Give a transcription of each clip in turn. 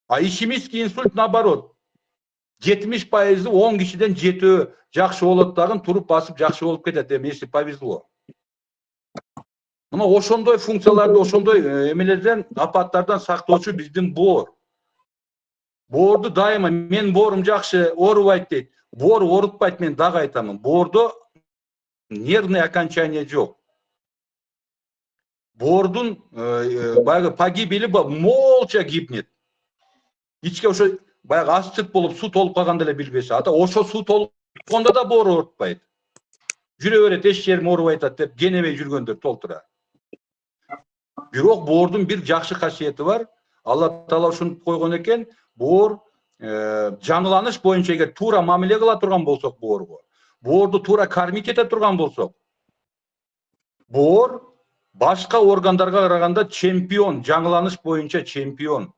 А ишемический инсульт наоборот. 70% 10 кишиден 7 жакшы болот дагы туруп басып жакшы болуп кетет, если повезло. Мына ошондой функцияларды, ошондой эмелерден, апаттардан сактоочу биздин боор. Боорду дайыма мен боорум жакшы оорубайт дейт. Боор оорутпайт, мен дагы айтамын. Боордо нервный окончание жок. Боордун баягы погибели молча гибнет. Ичке ошо баягы аччык болуп суу толуп калганда эле билбеши. Ата ошо суу толукконда да боор оорутпайт. Жүрө берет, эч жерим оорубай атат деп кенебей жүргөндөр толтура. Бирок боордун бир жакшы касиети бар. Алла Таала ушинтип койгон экен. Боор жаңыланыш боюнча эгер туура мамиле кыла турган болсок боорго, боорду туура кормить эте турган болсок, боор башка органдарга караганда чемпион, жаңыланыш боюнча чемпион.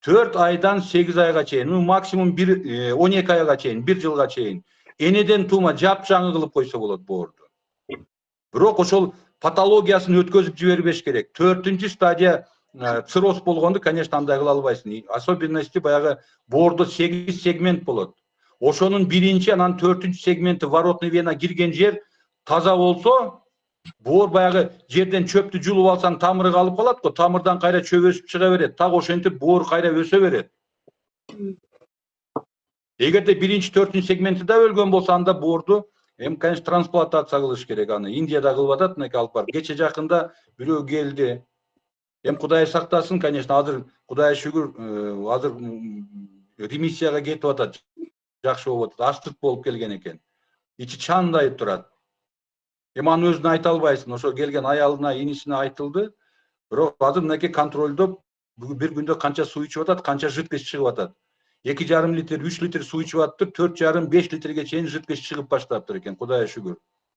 4 айдан 8 айга чейин, максимум 12 айга чейин, 1 жылга чейин энеден тума жапжаңы кылып койсо болот боорду. Бирок ошол патологиясын өткөзүп жибербеш керек. 4-нчү стадия цирроз болгонду, конечно, андай кыла албайсың. Особенности баягы боордо 8 сегмент болот. Ошонун биринчи, анан 4-нчү сегменти воротный вена кирген жер таза болсо, боор баягы жерден чөптү жулуп алсаң тамыры калып калат го, тамырдан кайра чөп өсүп чыга берет. Так ошентип боор кайра өсө берет. Эгерде биринчи, 4-нчү сегменти да өлгөн болсо, анда боорду конечно, трансплантация кылыш керек. Аны Индияда кылып атат, мынакей алып барып. Кече жакында бирөө келди. Кудай сактасын, конечно, азыр Кудайга шүгүр, азыр ремиссияга кетип атат, жакшы болуп атат. Ачтык болуп келген экен. Ичи чандай турат. Аны өзүнө айта албайсың. Ошо келген аялына, инисине айтылды. Бирок азыр мынакей контролдоп, бир күндө канча суу ичип атат, канча жидкость чыгып атат. 2,5 литр, 3 литр суу ичип атты, 4,5-5 литрге чейин жидкость чыгып баштаптыр экен, Кудайга шүгүр.